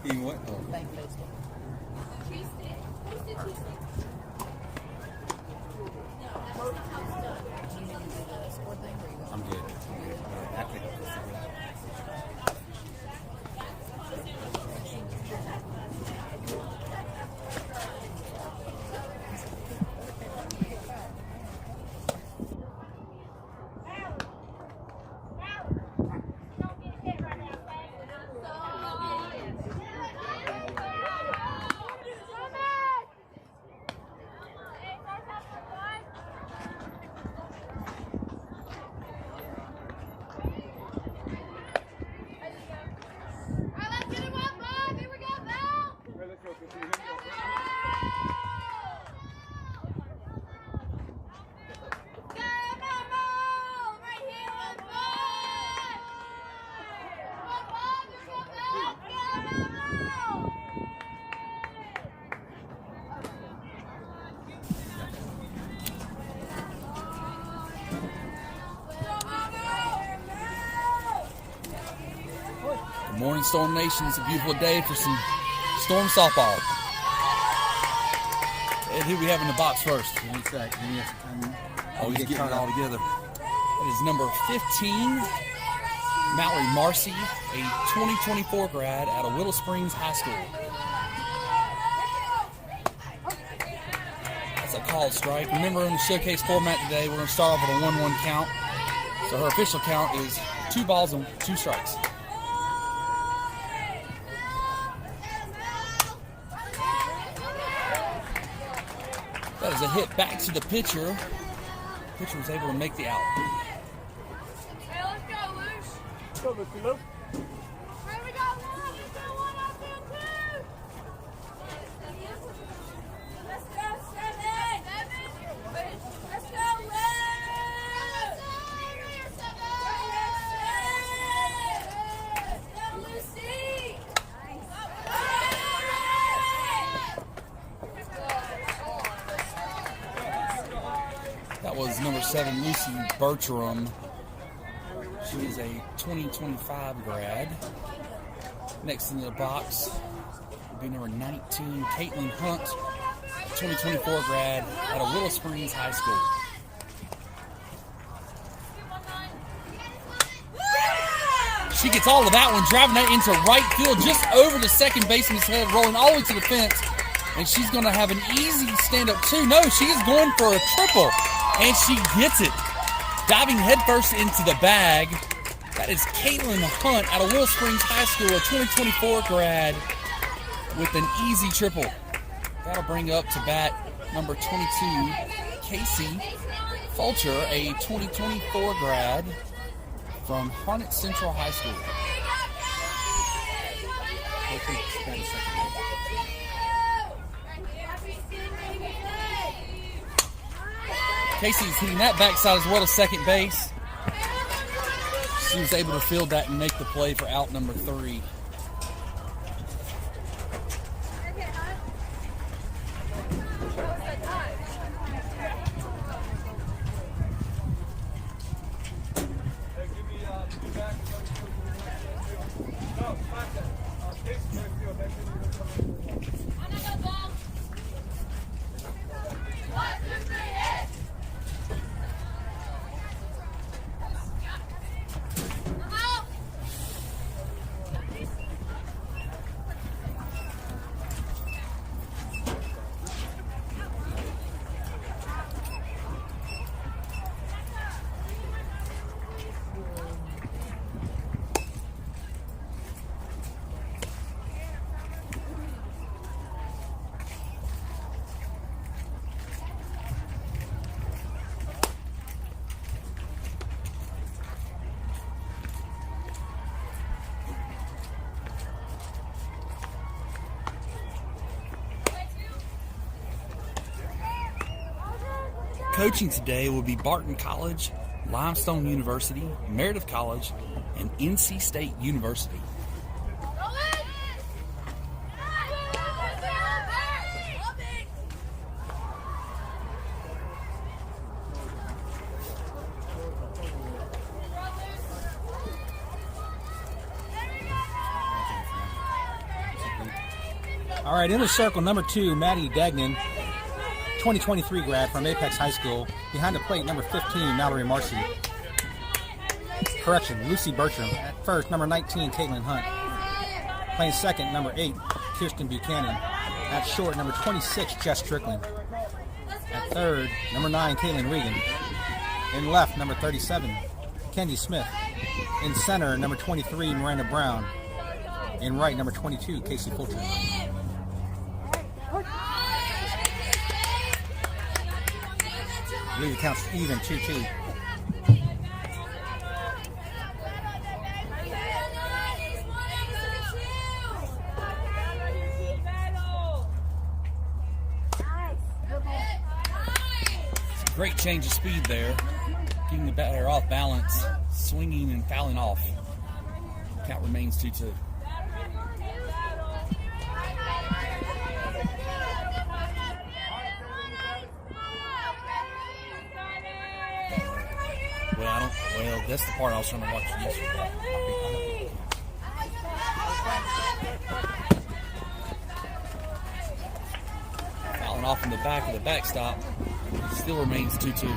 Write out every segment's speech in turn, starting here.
Eating what? Oh. Bank baseball. I'm good. I think Good morning, Storm Nation. It's a beautiful day for some Storm softball. And who we have in the box first? one sec. Oh, he's getting it all together. It is number 15, Mallory Marcy, a 2024 grad out of Willow Springs High School. That's a called strike. Remember, in the showcase format today, we're going to start off with a 1-1 count. So her official count is 2 balls and 2 strikes. That is a hit back to the pitcher. The pitcher was able to make the out. Hey, let's go, Luce. Let's go, Mr. Luke. Hey, we got one. Let's go, one out there, two. Let's go, seven. Let's go, Luce. Let's go, Lucy. That was number 7, Lucy Bertram. She is a 2025 grad. Next in the box will be number 19, Caitlyn Hunt, 2024 grad out of Willow Springs High School. She gets all of that one, driving that into right field, just over the second baseman's head, rolling all the way to the fence. And she's going to have an easy stand-up, too. No, she is going for a triple. And she gets it. Diving headfirst into the bag. That is Caitlyn Hunt out of Willow Springs High School, a 2024 grad, with an easy triple. That'll bring up to bat number 22, Casey Fulcher, a 2024 grad from Harnett Central High School. Casey's hitting that backside as well as second base. She was able to field that and make the play for out number 3. Coaching today will be Barton College, Limestone University, Meredith College, and NC State University. All right, in the circle, number 2, Maddie Degnan, 2023 grad from Apex High School. Behind the plate, number 15, Mallory Marcy. Correction, Lucy Bertram. At first, number 19, Caitlin Hunt. Playing second, number 8, Kirsten Buchanan. At short, number 26, Jess Strickland. At third, number 9, Caitlyn Regan. In left, number 37, Kenzie Smith. In center, number 23, Miranda Brown. In right, number 22, Casey Fulcher. I believe it counts even, 2-2. Great change of speed there. Getting the batter off balance, swinging and fouling off. Count remains 2-2. Well, that's the part I was trying to watch yesterday. Fouling off in the back of the backstop. Still remains 2-2.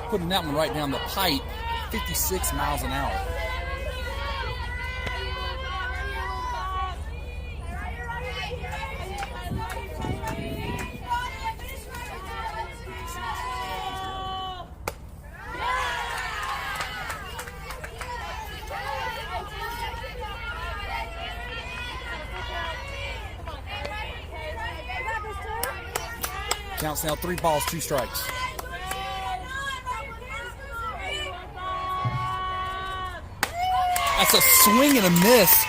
Putting that one right down the pipe, 56 miles an hour. Counts now 3 balls, 2 strikes. That's a swing and a miss.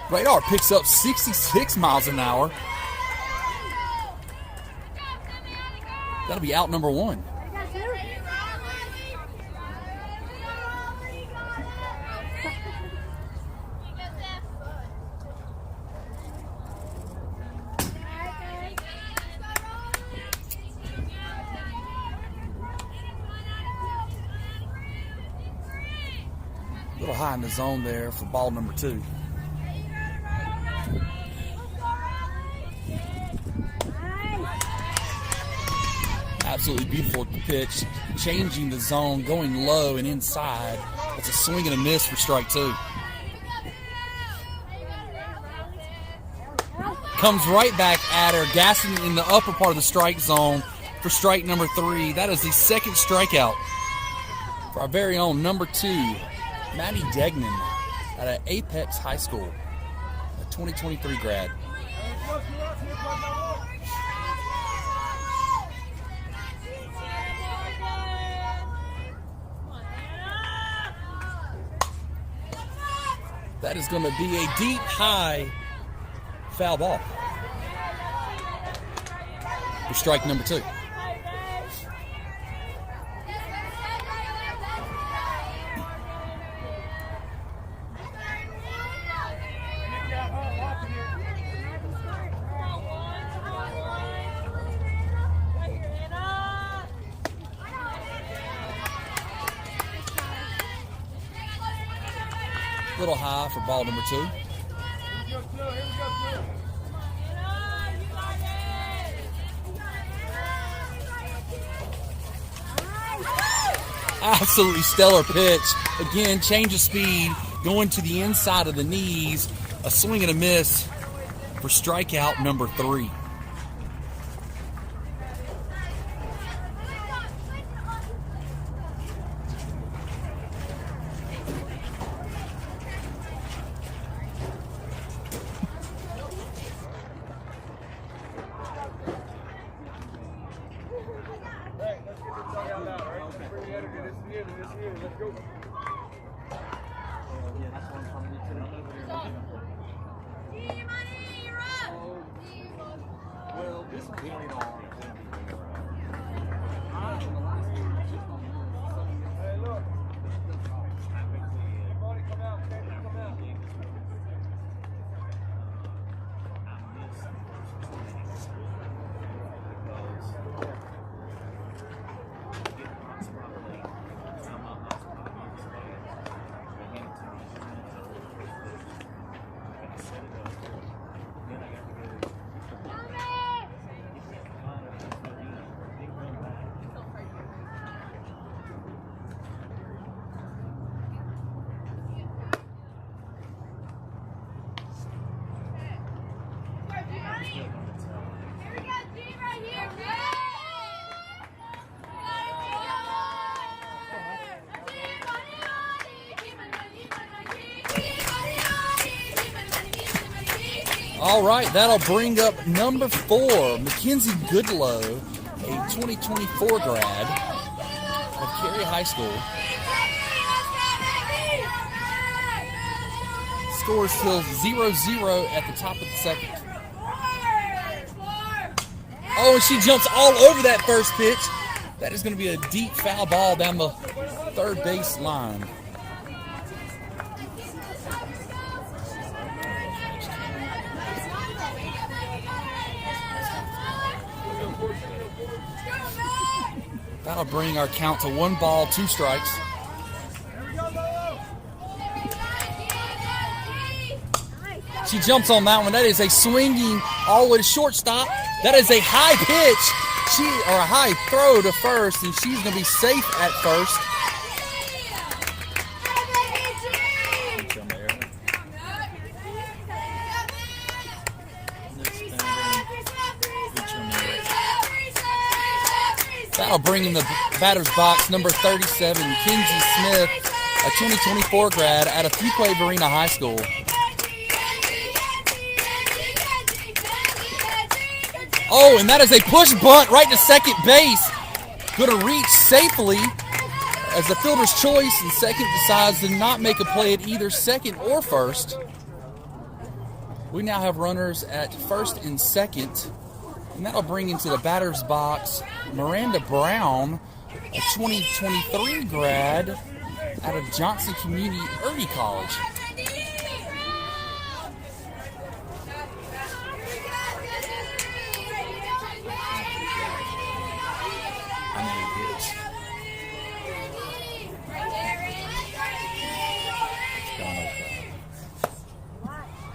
Radar picks up 66 miles an hour. That'll be out number 1. A little high in the zone there for ball number 2. Absolutely beautiful pitch, changing the zone, going low and inside. That's a swing and a miss for strike 2. Comes right back at her, gassing in the upper part of the strike zone for strike number 3. That is the second strikeout for our very own number 2. Maddie Degnan at Apex High School, a 2023 grad. That is going to be a deep, high foul ball for strike number 2. Little high for ball number 2. Absolutely stellar pitch. Again, change of speed, going to the inside of the knees. A swing and a miss for strikeout number 3. All right, that'll bring up number 4, Mackenzie Goodlow, a 2024 grad of Cary High School. Score is still 0-0 at the top of the second. Oh, and she jumps all over that first pitch. That is going to be a deep foul ball down the third base line. That'll bring our count to 1 ball, 2 strikes. She jumps on that one. That is a swinging all the way to shortstop. That is a high pitch, or a high throw to first, and she's going to be safe at first. That'll bring in the batter's box number 37, Kenzie Smith, a 2024 grad out of Fuquay-Varina High School. Oh, and that is a push bunt right to second base. Going to reach safely as the fielder's choice, and second decides to not make a play at either second or first. We now have runners at first and second, and that'll bring into the batter's box Miranda Brown, a 2023 grad out of Johnson Community Early College.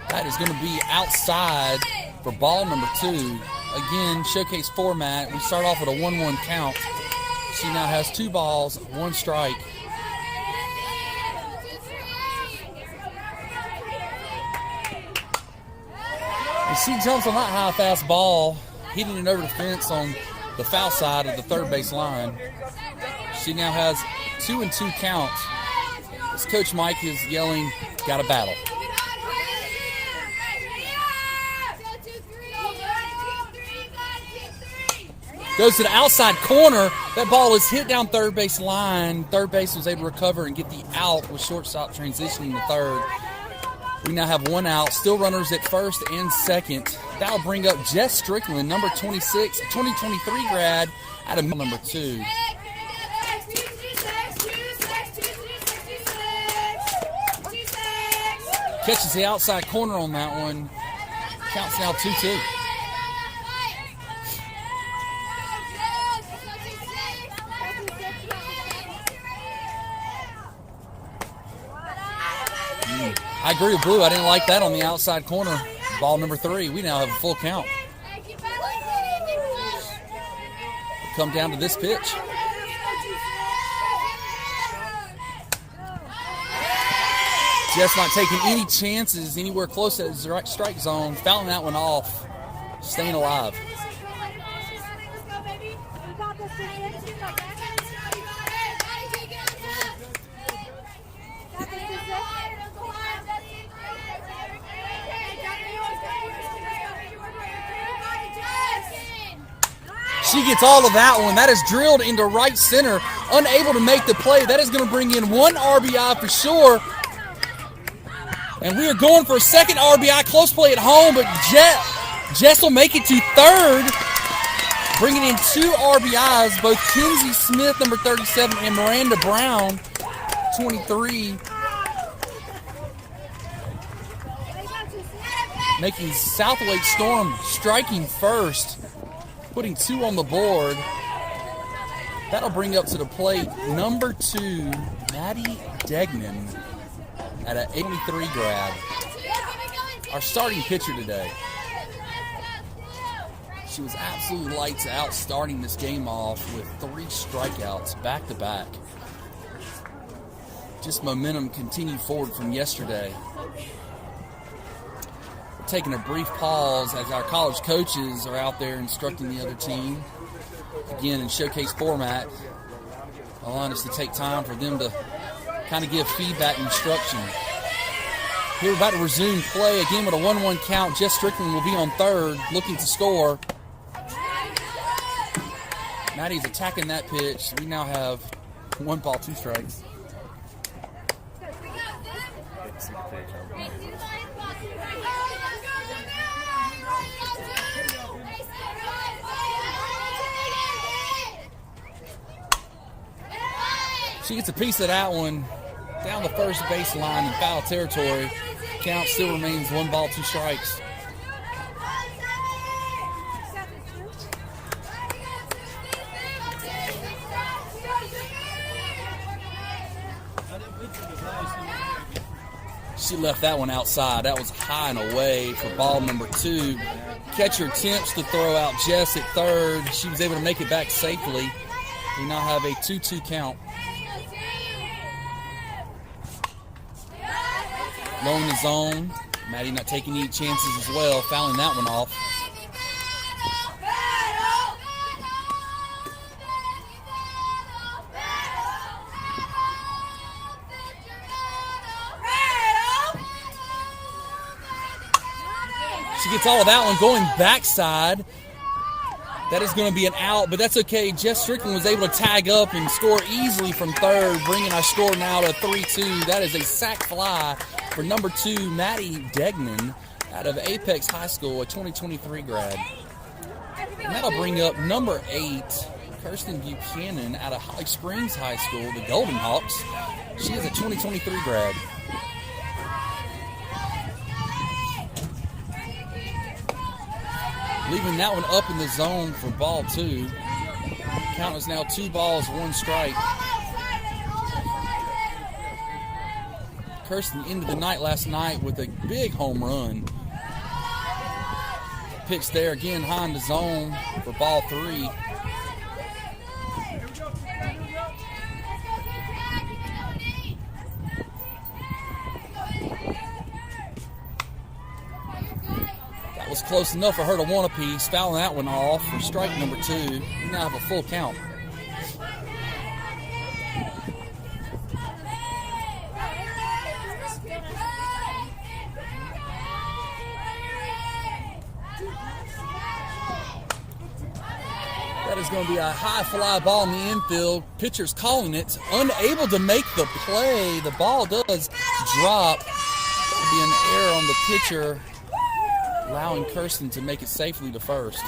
That is going to be outside for ball number 2. Again, showcase format. We start off with a 1-1 count. She now has 2 balls, 1 strike. And she jumps on that high fast ball, hitting it over the fence on the foul side of the third base line. She now has 2-2 count. As Coach Mike is yelling, "Got a battle." Goes to the outside corner. That ball is hit down third base line. Third base was able to recover and get the out with shortstop transitioning to third. We now have 1 out. Still runners at first and second. That'll bring up Jess Strickland, number 26, 2023 grad out of number 2. Catches the outside corner on that one. Counts now 2-2. I agree with Blue. I didn't like that on the outside corner. Ball number 3. We now have a full count. We'll come down to this pitch. Jess not taking any chances anywhere close to the strike zone. Fouling that one off. Staying alive. She gets all of that one. That is drilled into right center. Unable to make the play. That is going to bring in 1 RBI for sure. And we are going for a second RBI. Close play at home, but Jess will make it to third. Bringing in 2 RBIs. Both Kenzie Smith, number 37, and Miranda Brown, 23. Making Southwake Storm striking first. Putting 2 on the board. That'll bring up to the plate number 2, Maddie Degnan, at an 83 grad. Our starting pitcher today. She was absolutely lights out starting this game off with 3 strikeouts back to back. Just momentum continued forward from yesterday. Taking a brief pause as our college coaches are out there instructing the other team. Again, in showcase format, allowing us to take time for them to kind of give feedback and instruction. Here we're about to resume play again with a 1-1 count. Jess Strickland will be on third, looking to score. Maddie's attacking that pitch. We now have 1 ball, 2 strikes. She gets a piece of that one down the first baseline in foul territory. Count still remains 1 ball, 2 strikes. She left that one outside. That was high and away for ball number 2. Catcher attempts to throw out Jess at third. She was able to make it back safely. We now have a 2-2 count. Low in the zone. Maddie not taking any chances as well, fouling that one off. She gets all of that one going backside. That is going to be an out, but that's okay. Jess Strickland was able to tag up and score easily from third, bringing our score now to 3-2. That is a sac fly for number 2, Maddie Degnan, out of Apex High School, a 2023 grad. And that'll bring up number 8, Kirsten Buchanan, out of Holly Springs High School, the Golden Hawks. She is a 2023 grad. Leaving that one up in the zone for ball 2. Count is now 2 balls, 1 strike. Kirsten ended the night last night with a big home run. Pitch there again high in the zone for ball 3. That was close enough for her to 1 apiece. Fouling that one off for strike number 2. We now have a full count. That is going to be a high fly ball in the infield. Pitcher's calling it. Unable to make the play. The ball does drop. There'll be an error on the pitcher, allowing Kirsten to make it safely to first.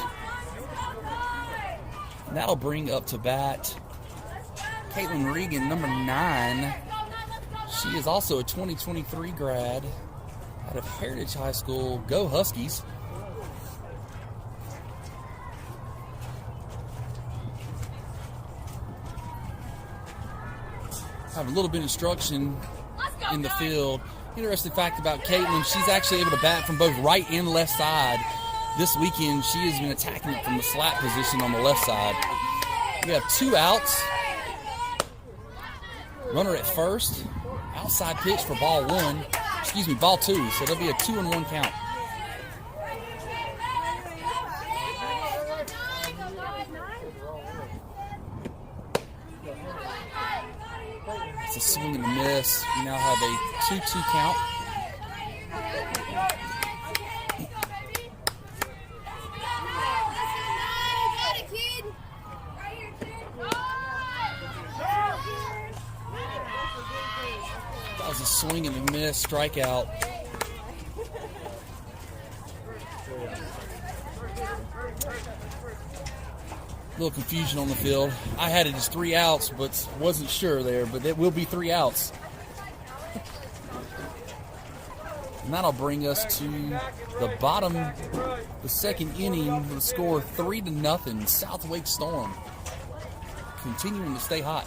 And that'll bring up to bat Caitlyn Regan, number 9. She is also a 2023 grad out of Heritage High School. Go Huskies. Have a little bit of instruction in the field. Interesting fact about Caitlyn, she's actually able to bat from both right and left side. This weekend, she has been attacking it from the slap position on the left side. We have 2 outs. Runner at first. Outside pitch for ball 2. So there'll be a 2-1 count. It's a swing and a miss. We now have a 2-2 count. That was a swing and a miss, strikeout. A little confusion on the field. I had it as 3 outs, but wasn't sure there, but it will be 3 outs. And that'll bring us to the bottom, the second inning, with a score 3-0, South Wake Storm continuing to stay hot.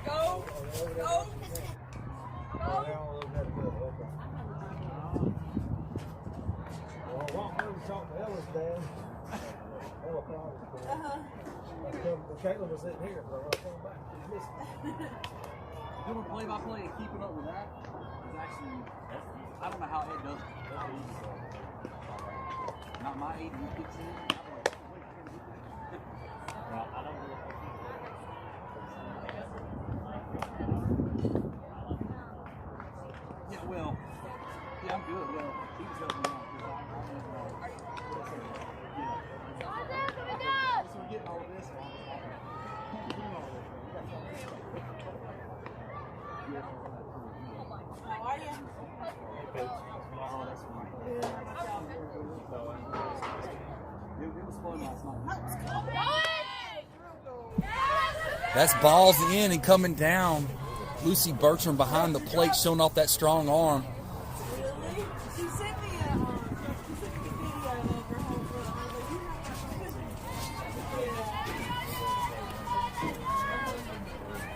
Go! Go! Caitlyn was sitting here, but I was coming back. She's missing. Doing play-by-play and keeping up with that is actually, I don't know how Ed does it. Not my 80 kicks in. That's balls in and coming down. Lucy Bertram behind the plate, showing off that strong arm. She sent me a video of her whole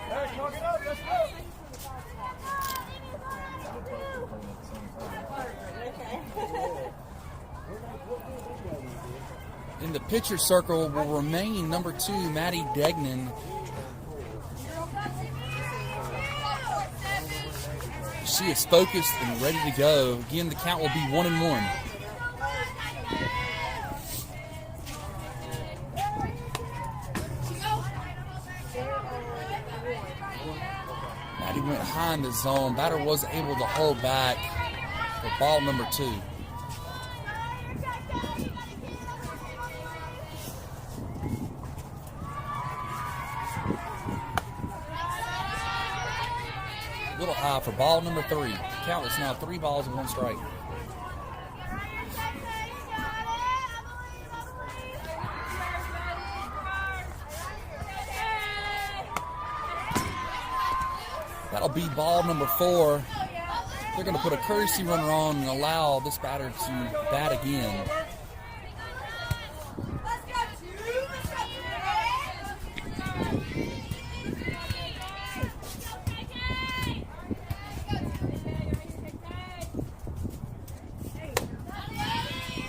Hey, knock it up, let's go. In the pitcher circle will remain number 2, Maddie Degnan. She is focused and ready to go. Again, the count will be 1-1. Maddie went high in the zone. Batter was able to hold back for ball number 2. A little high for ball number 3. Count is now 3 balls and 1 strike. That'll be ball number 4. They're going to put a courtesy runner on and allow this batter to bat again.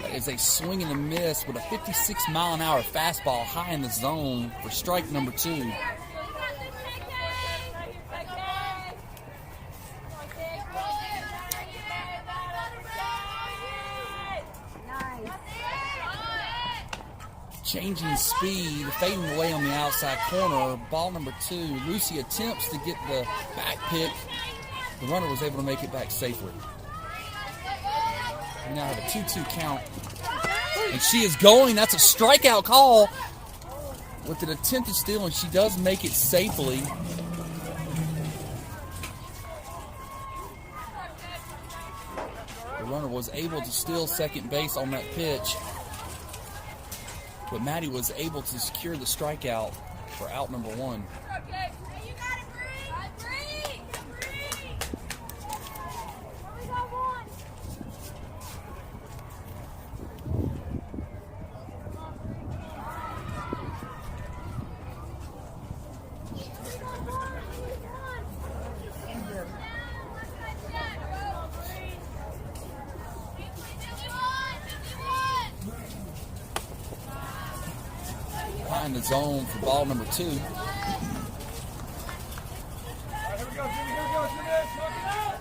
That is a swing and a miss with a 56-mile-an-hour fastball high in the zone for strike number 2. Changing speed, fading away on the outside corner. Ball number 2. Lucy attempts to get the back pick. The runner was able to make it back safely. We now have a 2-2 count. And she is going. That's a strikeout call with an attempted steal, and she does make it safely. The runner was able to steal second base on that pitch, but Maddie was able to secure the strikeout for out number 1. In the zone for ball number 2. Here we go, Jimmy, here we go, Jimmy, knock it out.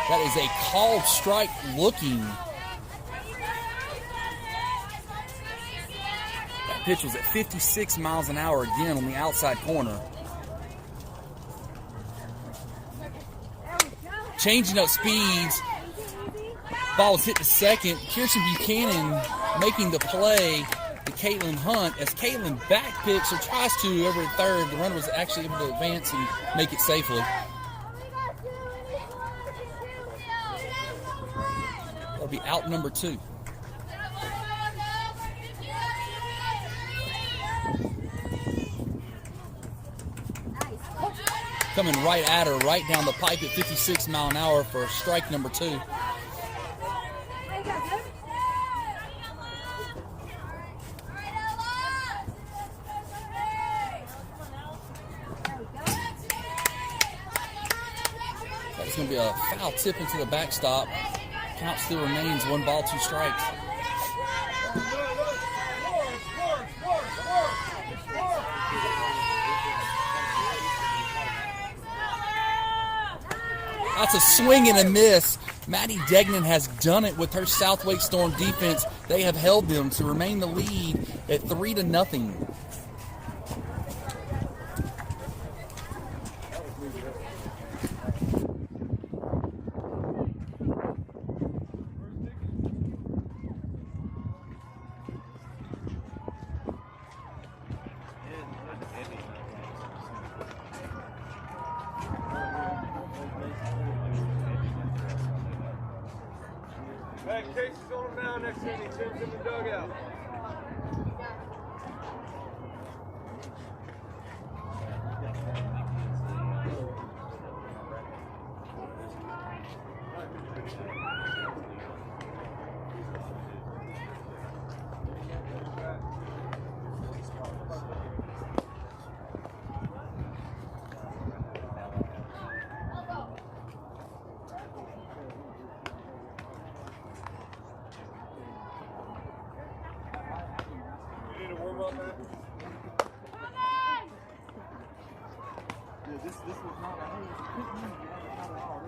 That is a called strike looking. That pitch was at 56 miles an hour again on the outside corner. Changing up speeds. Ball was hit to second. Kirsten Buchanan making the play to Caitlyn Hunt as Caitlyn back picks or tries to over at third. The runner was actually able to advance and make it safely. That'll be out number 2. Coming right at her, right down the pipe at 56 mile an hour for strike number 2. That's going to be a foul tip into the backstop. Count still remains 1 ball, 2 strikes. That's a swing and a miss. Maddie Degnan has done it with her Southwake Storm defense. They have held them to remain the lead at 3-0. Hey, Casey's on him now next inning. Tim's in the dugout.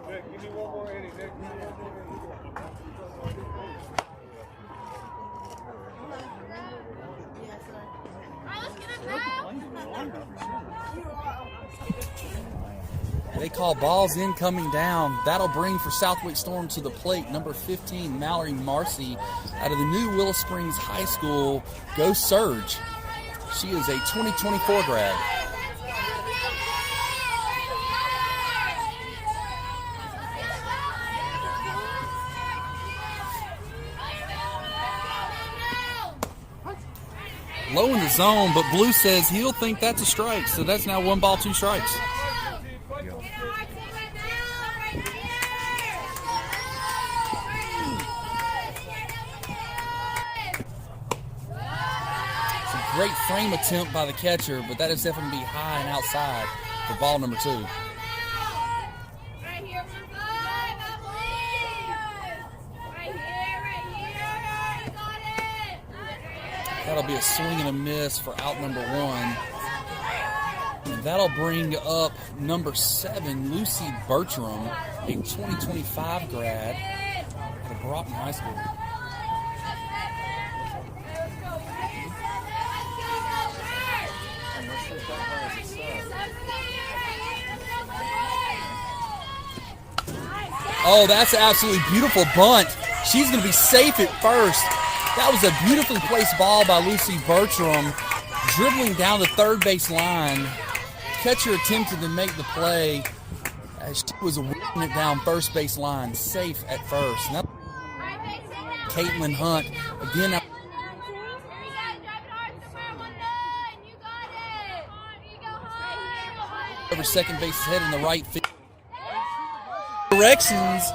Nick, give me one more inning. Nick, give me one more inning. They call balls incoming down. That'll bring for Southwick Storm to the plate number 15, Mallory Marcy, out of the new Willow Springs High School. Go Surge. She is a 2024 grad. Low in the zone, but Blue says he'll think that's a strike, so that's now 1 ball, 2 strikes. It's a great frame attempt by the catcher, but that is definitely be high and outside for ball number 2. That'll be a swing and a miss for out number 1. And that'll bring up number 7, Lucy Bertram, a 2025 grad at Broughton High School. Oh, that's an absolutely beautiful bunt. She's going to be safe at first. That was a beautifully placed ball by Lucy Bertram, dribbling down the third base line. Catcher attempted to make the play as she was whipping it down first base line, safe at first. Now, Caitlyn Hunt, again. Over second base's head in the right field. Directions.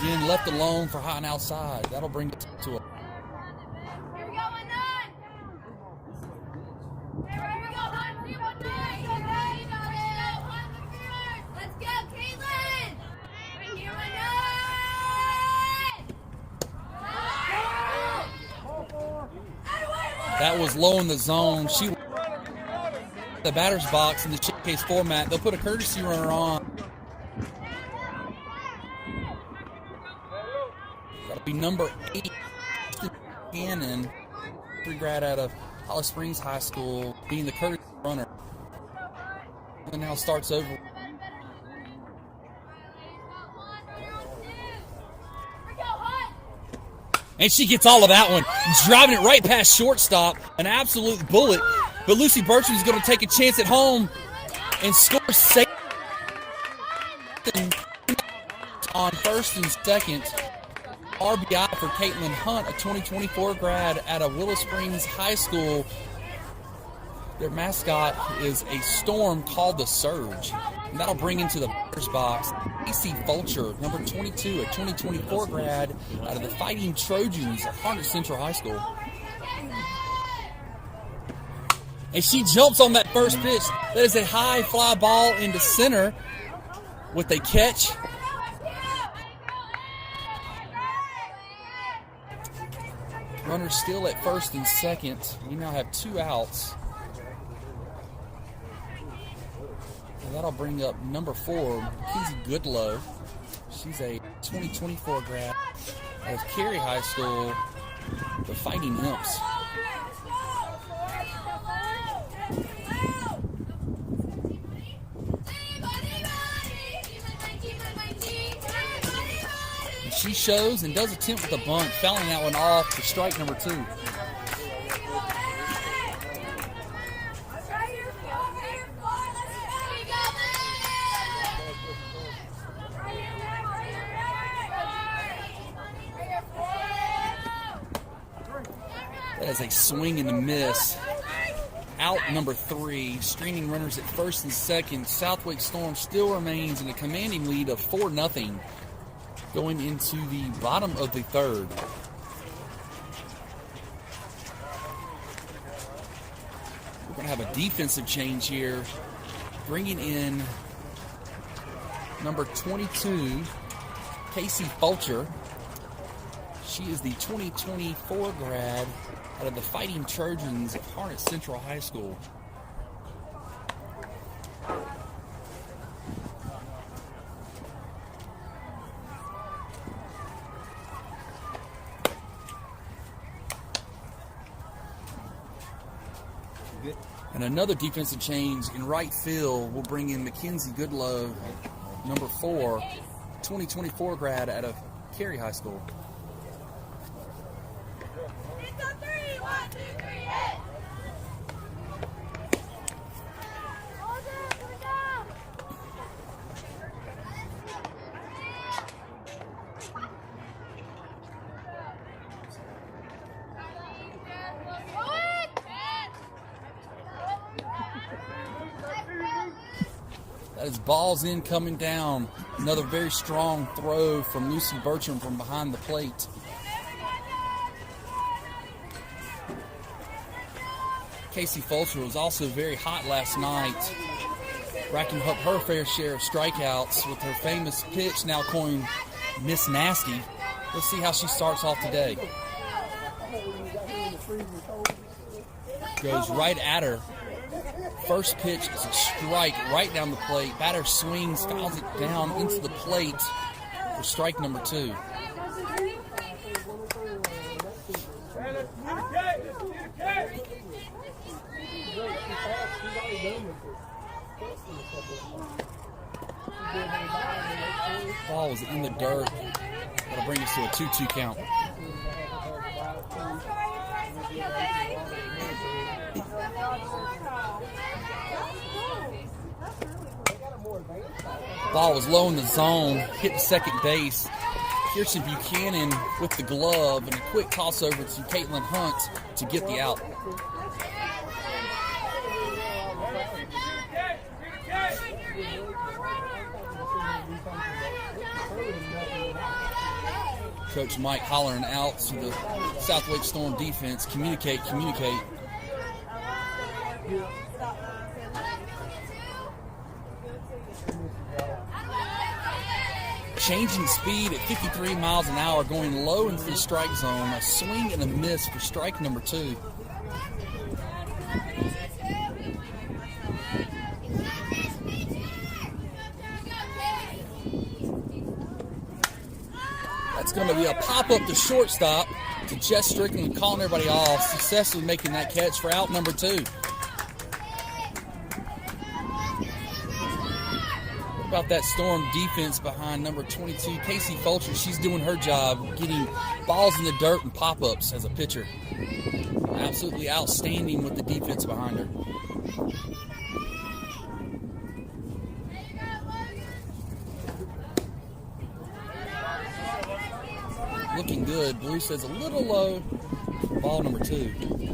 Again, left alone for high and outside. That'll bring it to a. Here we go, let's go, Caitlyn! Right here, That was low in the zone. She the batter's box in the showcase format. They'll put a courtesy runner on. That'll be number 8, Buchanan, grad out of Holly Springs High School, being the courtesy runner. And now starts over. And she gets all of that one, driving it right past shortstop, an absolute bullet. But Lucy Bertram is going to take a chance at home and score safe on first and second. RBI for Caitlyn Hunt, a 2024 grad out of Willow Springs High School. Their mascot is a storm called the Surge. And that'll bring into the batter's box AC Fulcher, number 22, a 2024 grad out of the Fighting Trojans at Harnett Central High School. And she jumps on that first pitch. That is a high fly ball into center with a catch. Runners still at first and second. We now have 2 outs. And that'll bring up number 4, Kenzie Goodlow. She's a 2024 grad of Cary High School, the Fighting Imps. She shows and does attempt with a bunt, fouling that one off for strike number 2. That is a swing and a miss. Out number 3, straining runners at first and second. Southwick Storm still remains in a commanding lead of 4-0 going into the bottom of the 3rd. We're going to have a defensive change here, bringing in number 22, Casey Fulcher. She is the 2024 grad out of the Fighting Trojans of Harnett Central High School. And another defensive change in right field will bring in Mackenzie Goodlow, number 4, 2024 grad out of Cary High School. That is balls in, coming down. Another very strong throw from Lucy Bertram from behind the plate. Casey Fulcher was also very hot last night, racking up her fair share of strikeouts with her famous pitch, now coined Miss Nasty. Let's see how she starts off today. Goes right at her. First pitch is a strike right down the plate. Batter swings, fouls it down into the plate for strike number 2. Ball was in the dirt. That'll bring us to a 2-2 count. Ball was low in the zone, hit the second base. Kirsten Buchanan with the glove and a quick toss over to Caitlyn Hunt to get the out. Coach Mike hollering out to the Southwick Storm defense, communicate. Changing speed at 53 miles an hour, going low into the strike zone. A swing and a miss for strike number 2. That's going to be a pop-up to shortstop to Jess Strickland, calling everybody off, successfully making that catch for out number 2. About that Storm defense behind number 22, Casey Fulcher. She's doing her job, getting balls in the dirt and pop-ups as a pitcher. Absolutely outstanding with the defense behind her. Looking good. Blue says a little low. Ball number 2.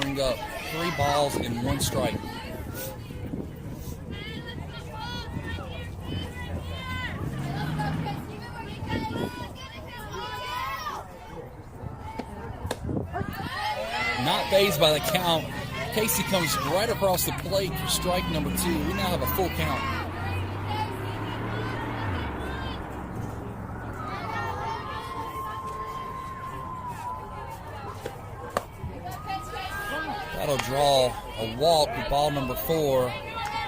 Bring up 3 balls and 1 strike. Not fazed by the count. Casey comes right across the plate for strike number 2. We now have a full count. That'll draw a walk with ball number 4.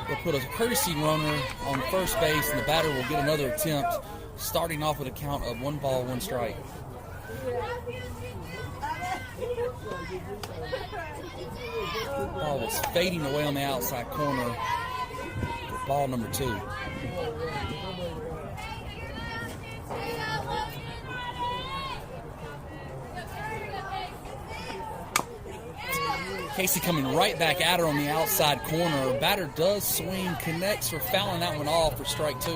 We'll put a courtesy runner on first base, and the batter will get another attempt, starting off with a count of 1 ball, 1 strike. Ball was fading away on the outside corner for ball number 2. Casey coming right back at her on the outside corner. Batter does swing, connects for fouling that one off for strike 2.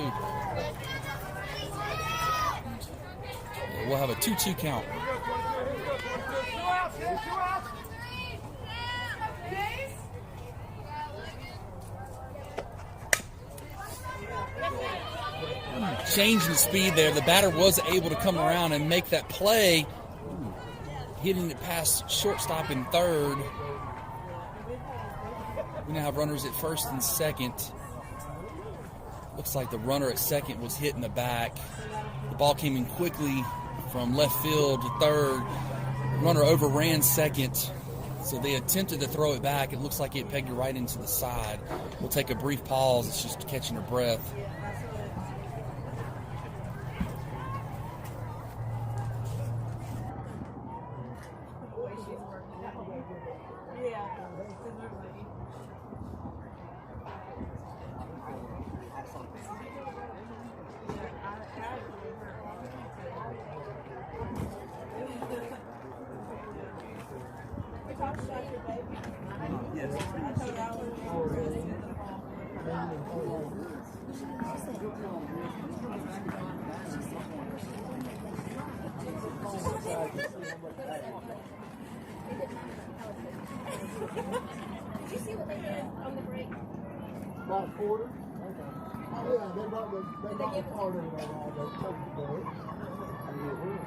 We'll have a 2-2 count. Changing the speed there. The batter was able to come around and make that play, hitting it past shortstop and third. We now have runners at first and second. Looks like the runner at second was hit in the back. The ball came in quickly from left field to third. The runner overran second, so they attempted to throw it back. It looks like it pegged it right into the side. We'll take a brief pause. It's just catching her breath. Did you see what they did on the break? About a quarter? Okay. Yeah, they got the part of it all. They took the break.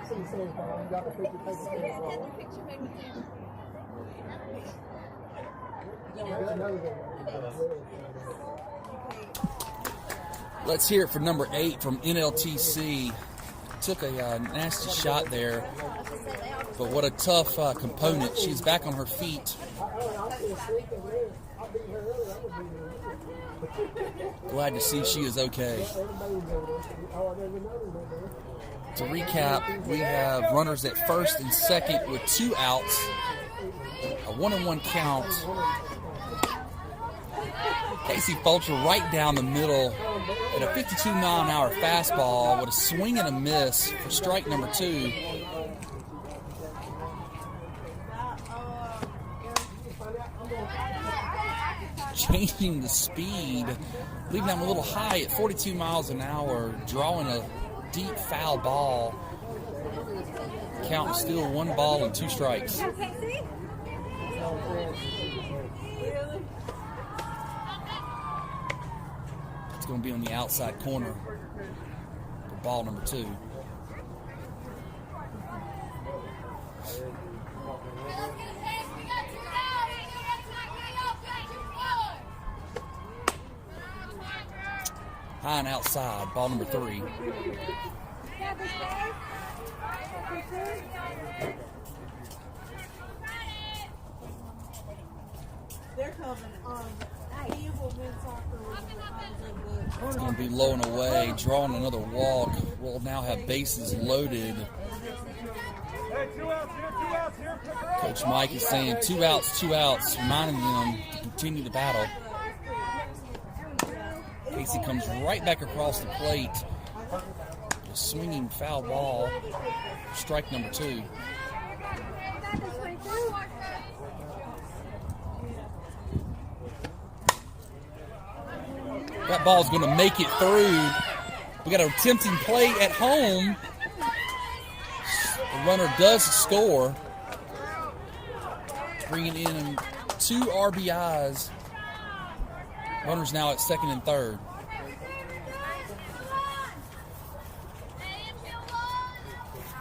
See, you got the picture, take the Had the picture made with him. Let's hear it for number 8 from NLTC. Took a nasty shot there, but what a tough component. She's back on her feet. Glad to see she is okay. To recap, we have runners at first and second with 2 outs, a 1-1 count. Casey Fulcher right down the middle at a 52-mile-an-hour fastball with a swing and a miss for strike number 2. Changing the speed, leaving them a little high at 42 miles an hour, drawing a deep foul ball. Count still 1 ball and 2 strikes. It's going to be on the outside corner for ball number 2. High and outside, ball number 3. They're coming on. Evil men soccer. It's going to be low and away, drawing another walk. We'll now have bases loaded. Coach Mike is saying 2 outs, reminding them to continue the battle. Casey comes right back across the plate. A swinging foul ball. Strike number 2. That ball's going to make it through. We got a tempting play at home. The runner does score, bringing in 2 RBIs. Runners now at second and third.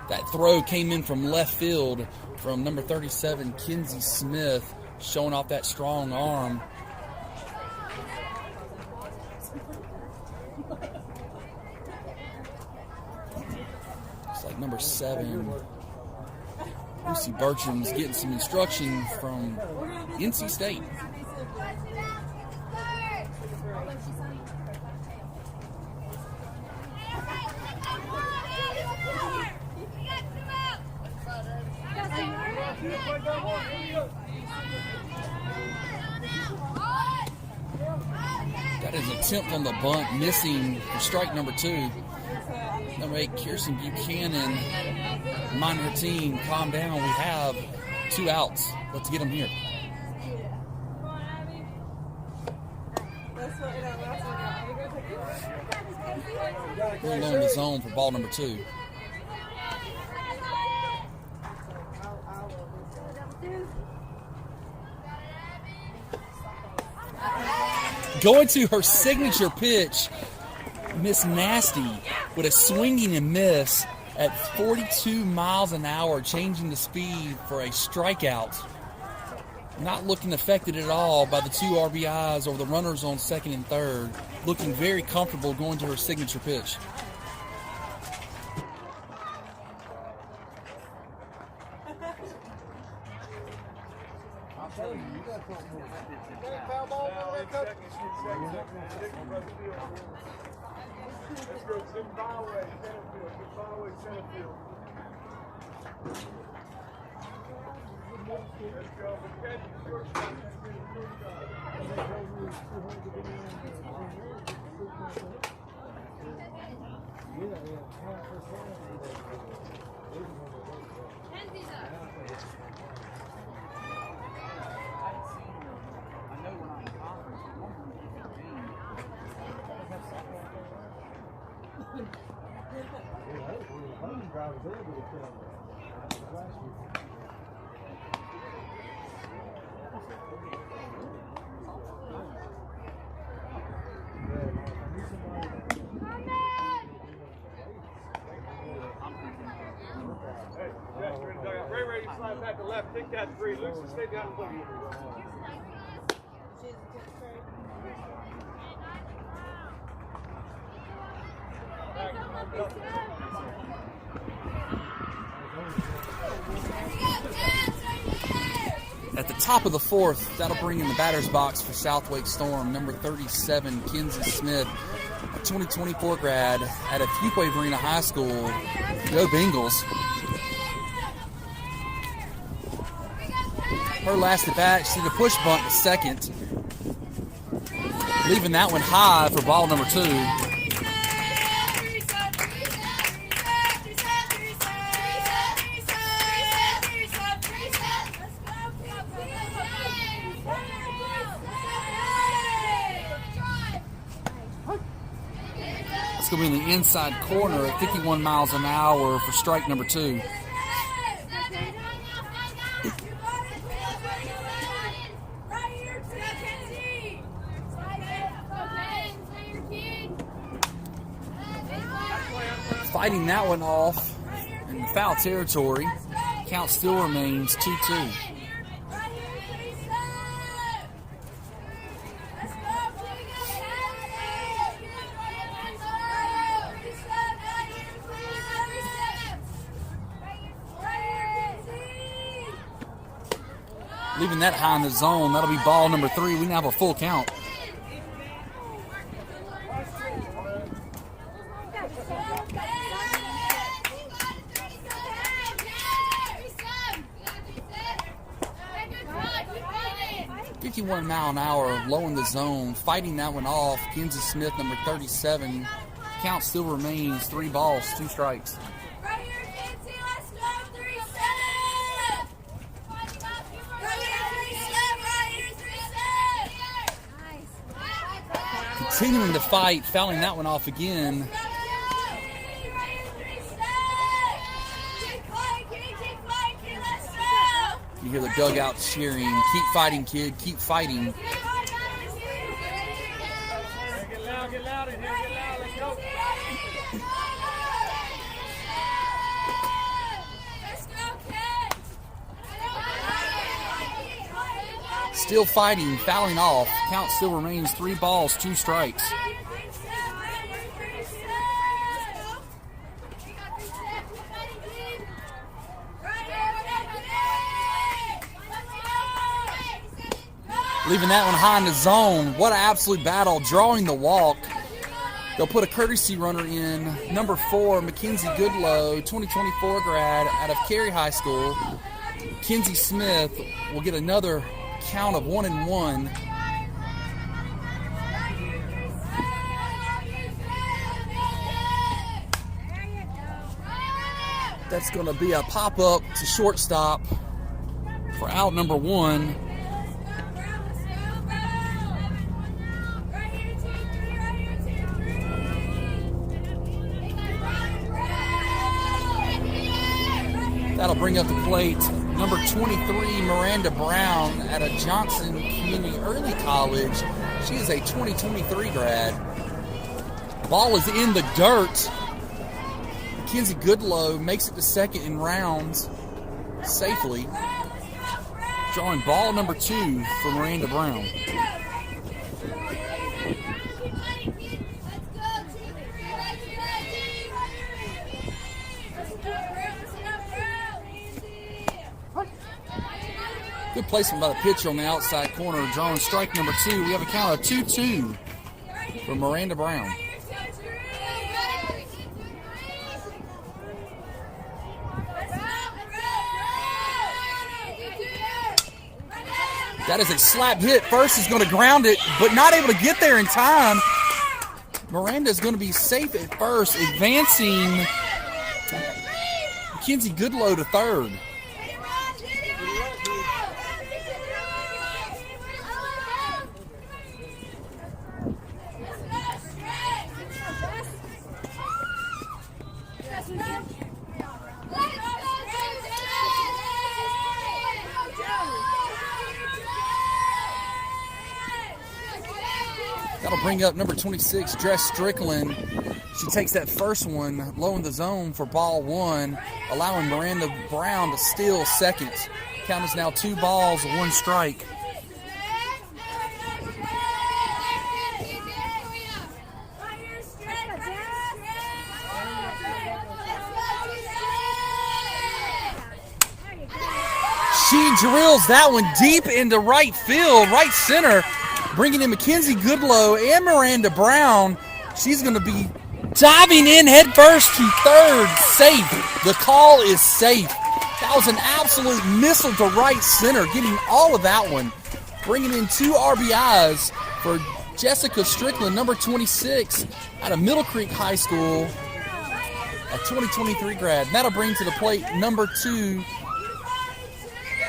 That throw came in from left field from number 37, Kenzie Smith. showing off that strong arm. It's like number 7. Lucy Bertram's getting some instruction from NC State. Got his attempt on the bunt, missing for strike number 2. Number 8, Kirsten Buchanan, reminding her team, calm down, we have 2 outs. Let's get them here. Going low in the zone for ball number 2. Going to her signature pitch, Miss Nasty with a swinging and miss at 42 miles an hour, changing the speed for a strikeout. Not looking affected at all by the 2 RBIs over the runners on second and third. Looking very comfortable going to her signature pitch. Ray, slide back to left. Kick that 3. Lucy, stay down and play. At the top of the 4th, that'll bring in the batter's box for South Wake Storm, number 37, Kenzie Smith, a 2024 grad at Fuquay Arena High School. Go Bengals. Her last at bat, she did a push bunt to second, leaving that one high for ball number 2. It's going to be in the inside corner at 51 miles an hour for strike number 2. Fighting that one off in foul territory. Count still remains 2-2. Leaving that high in the zone. That'll be ball number 3. We now have a full count. Mile an hour, low in the zone, fighting that one off. Kenzie Smith, number 37. Count still remains 3 balls, 2 strikes. Continuing to fight, fouling that one off again. You hear the dugout cheering. Keep fighting, kid. Keep fighting. Get loud in here. Get loud. Let's go. Still fighting, fouling off. Count still remains 3 balls, 2 strikes. Leaving that one high in the zone. What an absolute battle, drawing the walk. They'll put a courtesy runner in. Number 4, Mackenzie Goodlow, 2024 grad out of Cary High School. Kenzie Smith will get another count of 1-1. That's going to be a pop-up to shortstop for out number 1. That'll bring up the plate number 23, Miranda Brown out of Johnson Community Early College. She is a 2023 grad. Ball is in the dirt. Kenzie Goodlow makes it to second in rounds safely. Drawing ball number 2 for Miranda Brown. Good placement by the pitcher on the outside corner, drawing strike number 2. We have a count of 2-2 for Miranda Brown. That is a slap hit. First is going to ground it, but not able to get there in time. Miranda is going to be safe at first, advancing Kenzie Goodlow to third. That'll bring up number 26, Dress Strickland. She takes that first one low in the zone for ball 1, allowing Miranda Brown to steal second. Count is now 2 balls, 1 strike. She drills that one deep into right field, right center, bringing in Mackenzie Goodlow and Miranda Brown. She's going to be diving in head first to third, safe. The call is safe. That was an absolute missile to right center, getting all of that one. Bringing in 2 RBIs for Jessica Strickland, number 26, out of Middle Creek High School, a 2023 grad. And that'll bring to the plate number 2,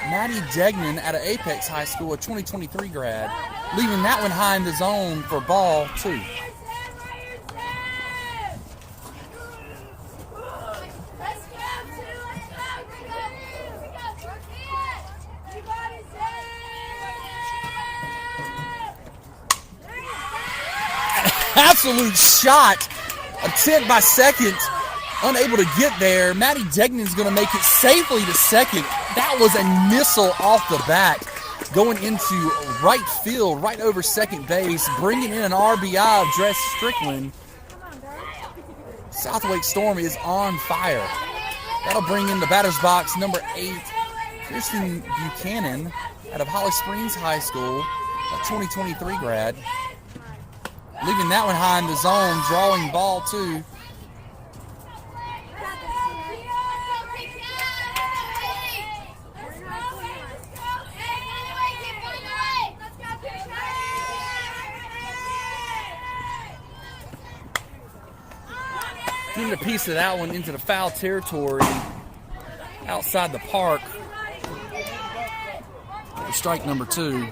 Maddie Degnan out of Apex High School, a 2023 grad, leaving that one high in the zone for ball 2. Absolute shot, attempt by second, unable to get there. Maddie Degnan's going to make it safely to second. That was a missile off the bat, going into right field, right over second base, bringing in an RBI of Dress Strickland. Southwake Storm is on fire. That'll bring in the batter's box number 8, Kirsten Buchanan out of Holly Springs High School, a 2023 grad. Leaving that one high in the zone, drawing ball 2. Getting a piece of that one into the foul territory outside the park for strike number 2.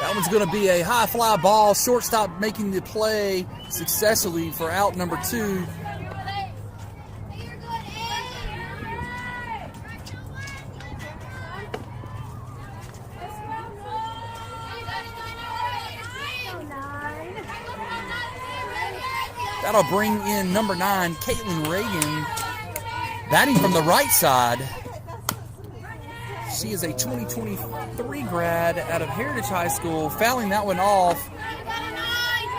That one's going to be a high fly ball. Shortstop making the play successfully for out number 2. That'll bring in number 9, Caitlyn Reagan, batting from the right side. She is a 2023 grad out of Heritage High School, fouling that one off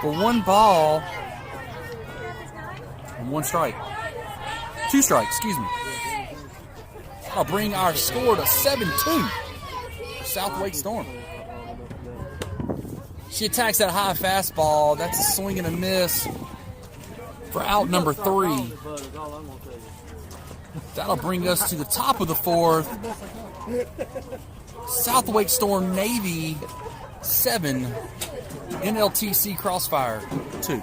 for 1 ball and 1 strike. 2 strikes, excuse me. That'll bring our score to 7-2 for South Wake Storm. She attacks that high fastball. That's a swing and a miss for out number 3. That'll bring us to the top of the 4th. South Wake Storm Navy 7, NLTC Crossfire 2.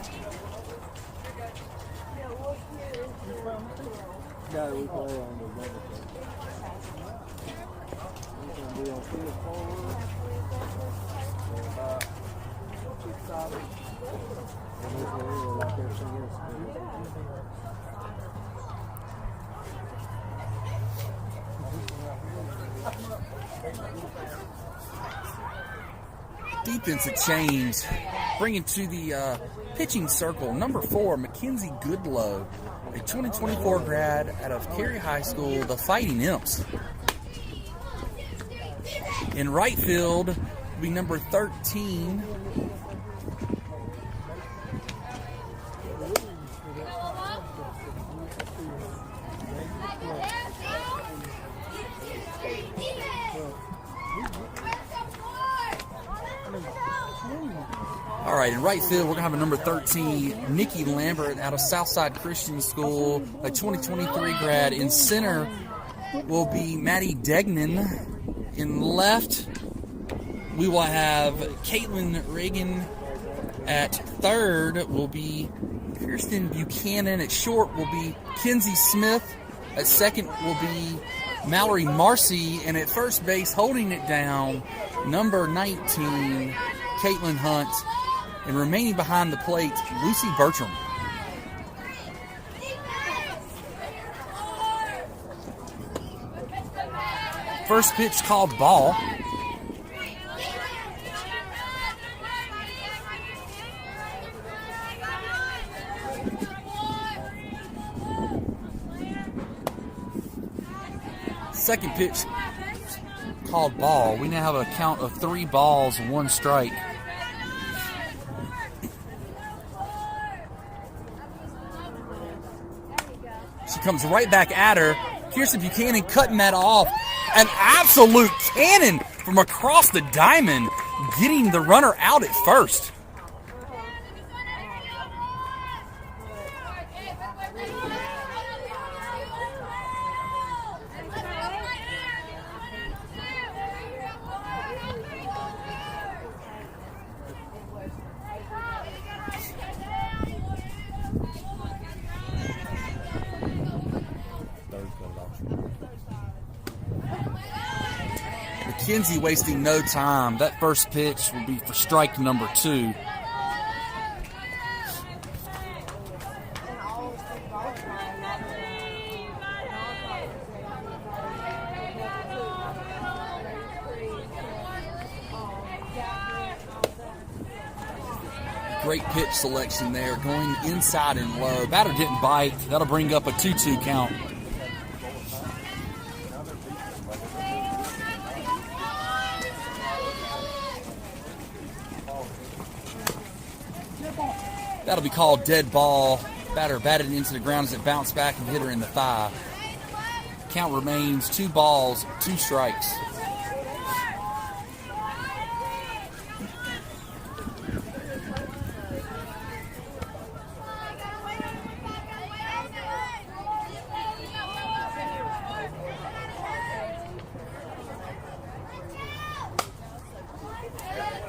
Defensive change, bringing to the pitching circle, number 4, Mackenzie Goodlow, a 2024 grad out of Cary High School, the Fighting Imps. In right field will be number 13, all right, in right field, we're going to have a number 13, Nikki Lambert out of Southside Christian School, a 2023 grad. In center will be Maddie Degnan. In left, we will have Caitlyn Reagan. At third will be Kirsten Buchanan. At short will be Kenzie Smith. At second will be Mallory Marcy. And at first base, holding it down, number 19, Caitlin Hunt. And remaining behind the plate, Lucy Bertram. First pitch called ball. Second pitch called ball. We now have a count of 3 balls, 1 strike. She comes right back at her. Kirsten Buchanan cutting that off. An absolute cannon from across the diamond, getting the runner out at first. Kenzie wasting no time. That first pitch will be for strike number 2. Great pitch selection there, going inside and low. Batter didn't bite. That'll bring up a 2-2 count. That'll be called dead ball. Batter batted into the ground as it bounced back and hit her in the thigh. Count remains 2 balls, 2 strikes.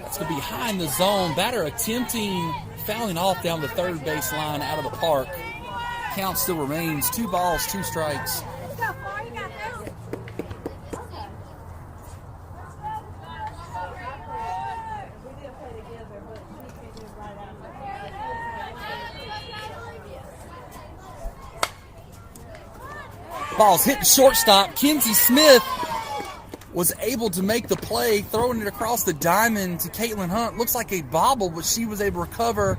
That's going to be high in the zone. Batter attempting fouling off down the third base line out of the park. Count still remains 2 balls, 2 strikes. Ball's hit shortstop. Kenzie Smith was able to make the play, throwing it across the diamond to Caitlin Hunt. Looks like a bobble, but she was able to recover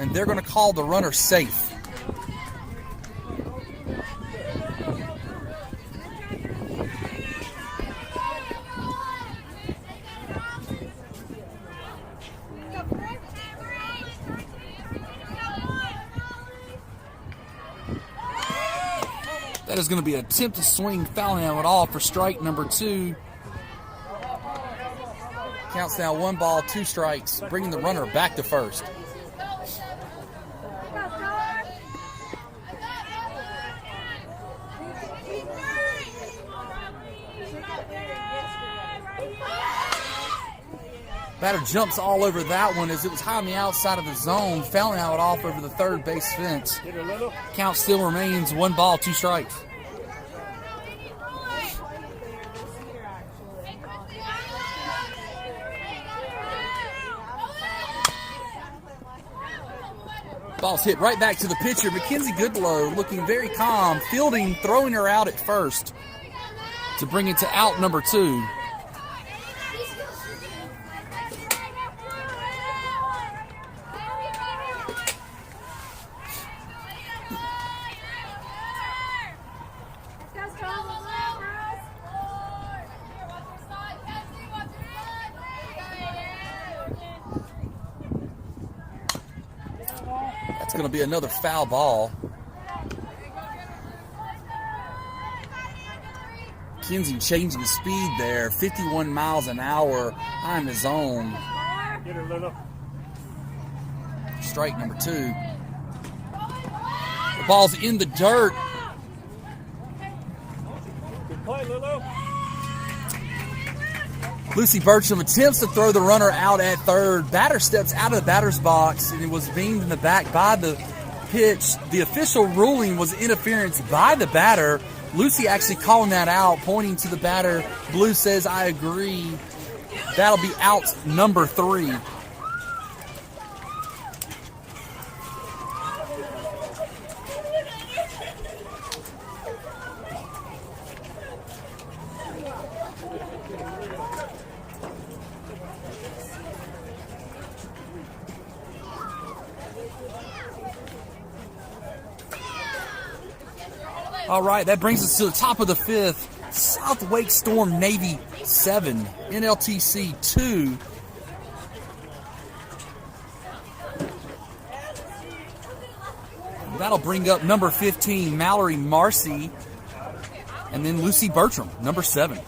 and they're going to call the runner safe. That is going to be an attempt to swing, fouling out it all for strike number 2. Counts now 1 ball, 2 strikes, bringing the runner back to first. Batter jumps all over that one as it was high on the outside of the zone, fouling out off over the third base fence. Count still remains 1 ball, 2 strikes. Ball's hit right back to the pitcher. Mackenzie Goodlow looking very calm, fielding, throwing her out at first to bring it to out number 2. That's going to be another foul ball. Kenzie changing speed there, 51 miles an hour high in the zone. Strike number 2. The ball's in the dirt. Good play, Lulu. Lucy Bertram attempts to throw the runner out at third. Batter steps out of the batter's box and it was beamed in the back by the pitch. The official ruling was interference by the batter. Lucy actually calling that out, pointing to the batter. Blue says, I agree. That'll be out number 3. All right, that brings us to the top of the 5th. SWStormNavy 7, NLTC 2. That'll bring up number 15, Mallory Marcy, and then Lucy Bertram, number 7.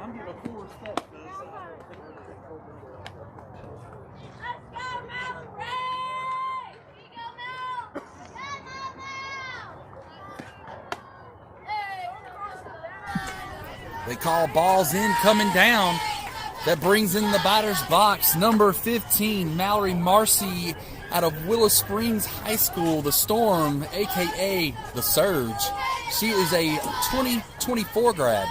I'm giving full respect to this. They call balls in coming down. That brings in the batter's box number 15, Mallory Marcy, out of Willow Springs High School, the Storm, a.k.a. the Surge. She is a 2024 grad.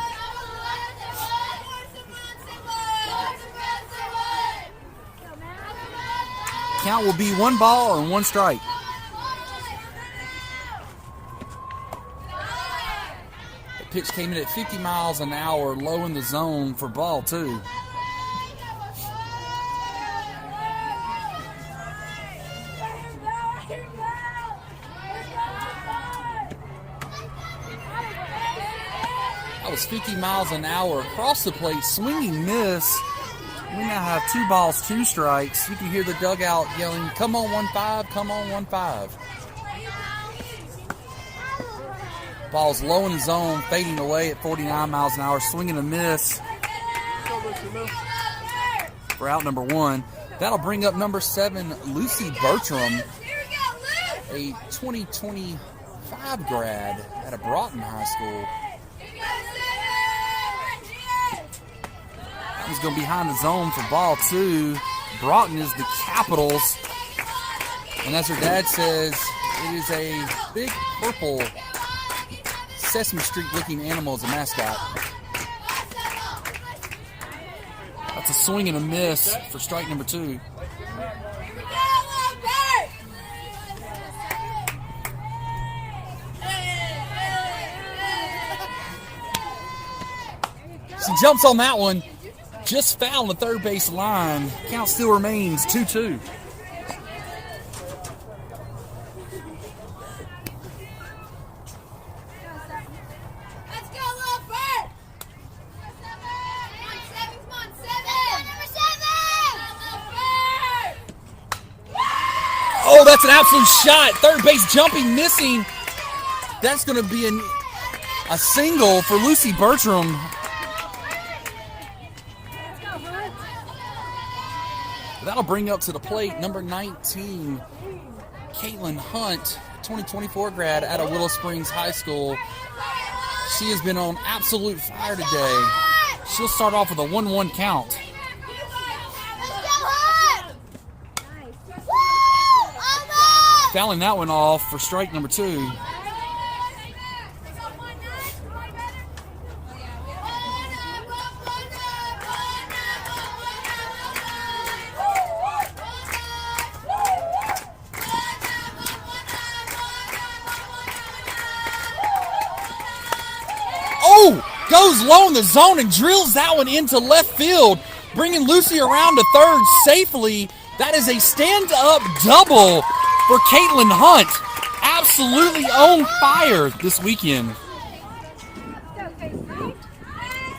Count will be 1 ball and 1 strike. The pitch came in at 50 miles an hour, low in the zone for ball 2. That was 50 miles an hour across the plate, swinging miss. We now have 2 balls, 2 strikes. You can hear the dugout yelling, come on 1-5, come on 1-5. Ball's low in the zone, fading away at 49 miles an hour, swing and a miss for out number 1. That'll bring up number 7, Lucy Bertram, a 2025 grad at a Broughton High School. That was going behind the zone for ball 2. Broughton is the Capitals, and as her dad says, it is a big purple Sesame Street looking animal as a mascot. That's a swing and a miss for strike number 2. She jumps on that one, just fouled the third base line. Count still remains 2-2. Oh, that's an absolute shot. Third base jumping, missing. That's going to be a single for Lucy Bertram. That'll bring up to the plate number 19, Caitlyn Hunt, 2024 grad out of Willow Springs High School. She has been on absolute fire today. She'll start off with a 1-1 count. Fouling that one off for strike number 2. Oh, goes low in the zone and drills that one into left field, bringing Lucy around to third safely. That is a stand-up double for Caitlyn Hunt. Absolutely on fire this weekend.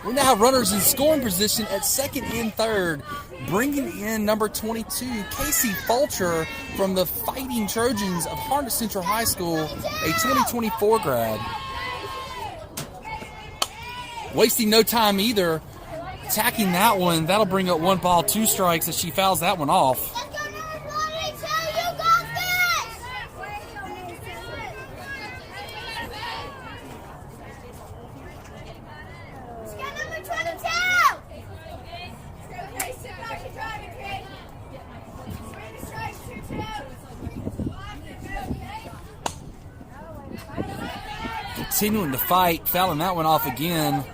We now have runners in scoring position at second and third, bringing in number 22, Casey Fulcher from the Fighting Trojans of Harness Central High School, a 2024 grad. Wasting no time either, attacking that one. That'll bring up 1 ball, 2 strikes as she fouls that one off. Continuing to fight, fouling that one off again.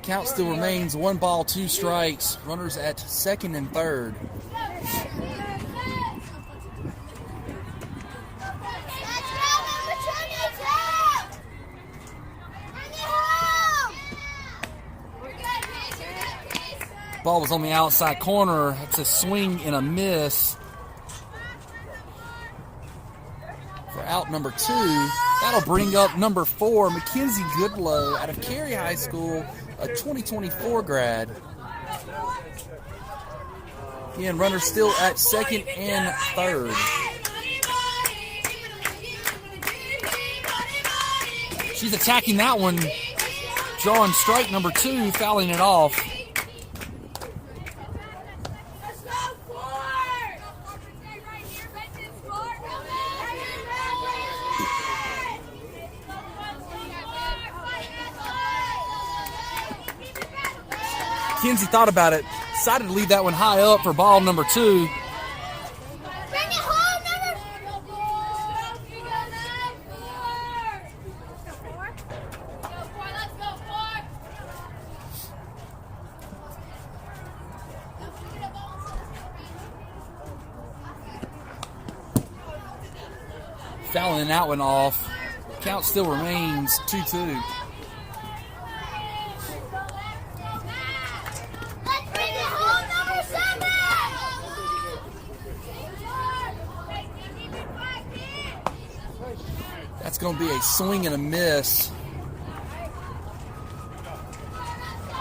Count still remains 1 ball, 2 strikes. Runners at second and third. Ball was on the outside corner. It's a swing and a miss for out number 2. That'll bring up number 4, Mackenzie Goodlow out of Cary High School, a 2024 grad. Again, runners still at second and third. She's attacking that one, drawing strike number 2, fouling it off. Kenzie thought about it, decided to leave that one high up for ball number 2. Fouling that one off. Count still remains 2-2. That's going to be a swing and a miss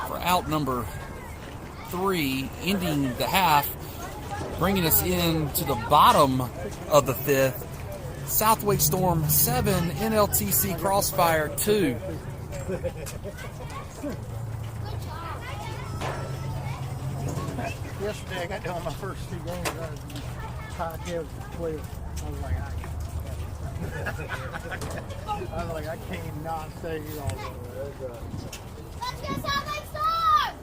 for out number 3, ending the half, bringing us in to the bottom of the 5th. Southway Storm 7, NLTC Crossfire 2. Yesterday I got down my first 2 games. I was high tails to 12. I was like, I cannot stay here all day. Let's get Southway Storm!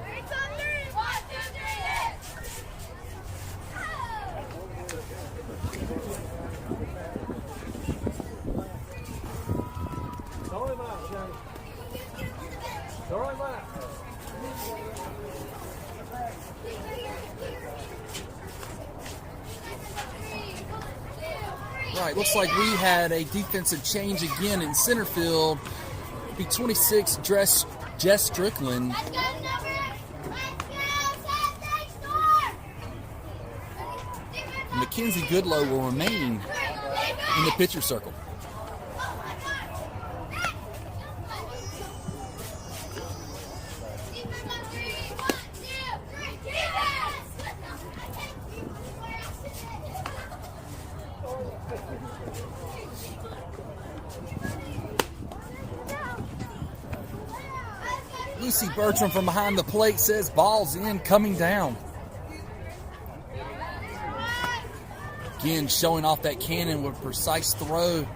3, 2, 3, 1, 2, 3, hit! Throw him out, Johnny. Throw him out. Right, looks like we had a defensive change again in center field. It'll be 26, Jess Strickland. Let's go, Southway Storm! Mackenzie Goodlow will remain in the pitcher circle. Lucy Bertram from behind the plate says ball's in, coming down. Again, showing off that cannon with a precise throw.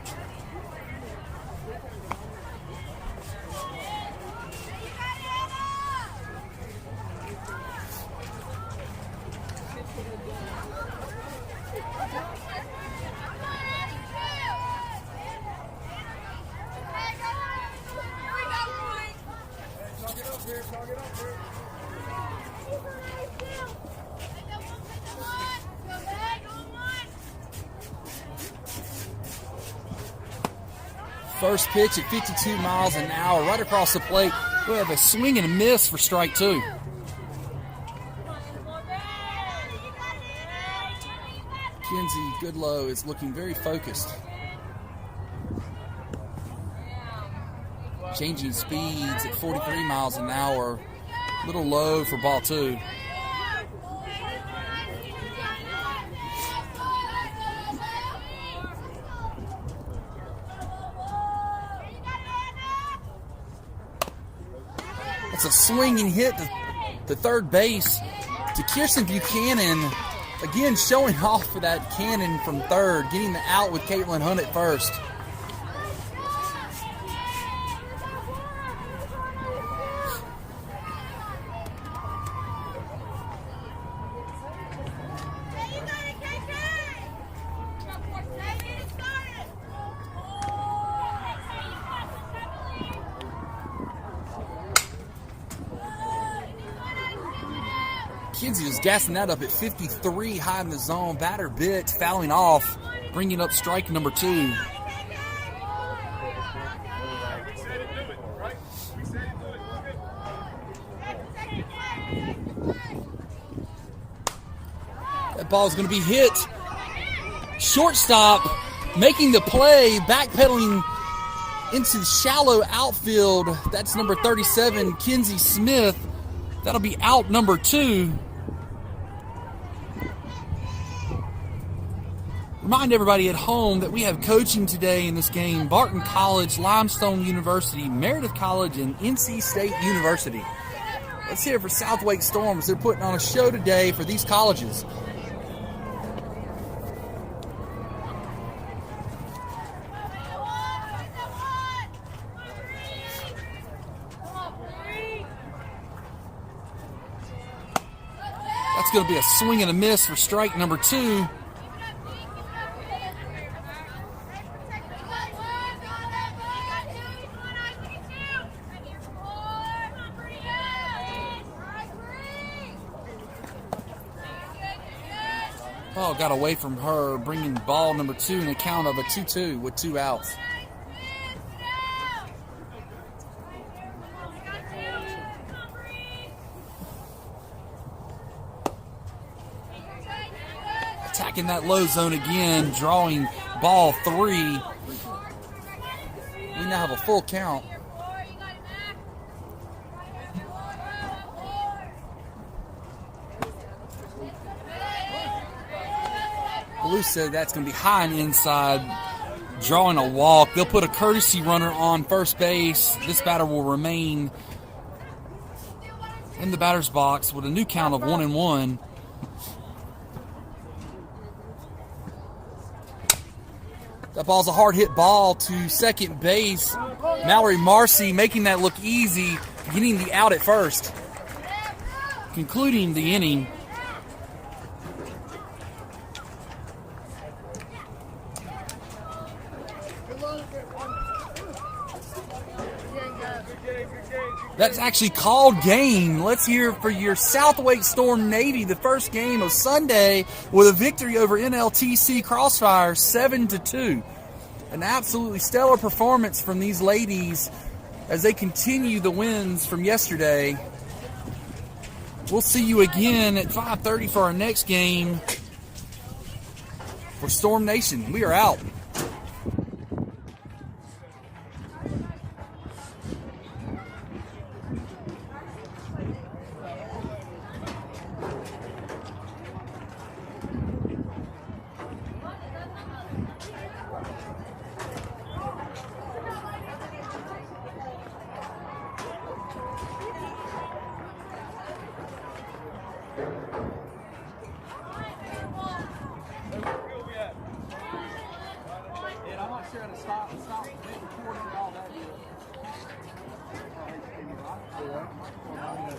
First pitch at 52 miles an hour, right across the plate. We have a swing and a miss for strike 2. Kenzie Goodlow is looking very focused. Changing speeds at 43 miles an hour. A little low for ball 2. It's a swinging hit to third base to Kirsten Buchanan. Again, showing off for that cannon from third, getting the out with Caitlyn Hunt at first. Kenzie was gassing that up at 53, high in the zone. Batter bit, fouling off, bringing up strike number 2. That ball is going to be hit. Shortstop making the play, backpedaling into the shallow outfield. That's number 37, Kenzie Smith. That'll be out number 2. Remind everybody at home that we have coaching today in this game. Barton College, Limestone University, Meredith College, and NC State University. Let's hear it for Southway Storms. They're putting on a show today for these colleges. That's going to be a swing and a miss for strike number 2. Oh, got away from her, bringing ball number 2 in a count of a 2-2 with 2 outs. Attacking that low zone again, drawing ball 3. We now have a full count. Blue said that's going to be high and inside, drawing a walk. They'll put a courtesy runner on first base. This batter will remain in the batter's box with a new count of 1-1. That ball's a hard hit ball to second base. Mallory Marcy making that look easy, getting the out at first, concluding the inning. That's actually called game. Let's hear for your SWStormNavy, the first game of Sunday, with a victory over NLTC Crossfire 7-2. An absolutely stellar performance from these ladies as they continue the wins from yesterday. We'll see you again at 5:30 for our next game for Storm Nation. We are out.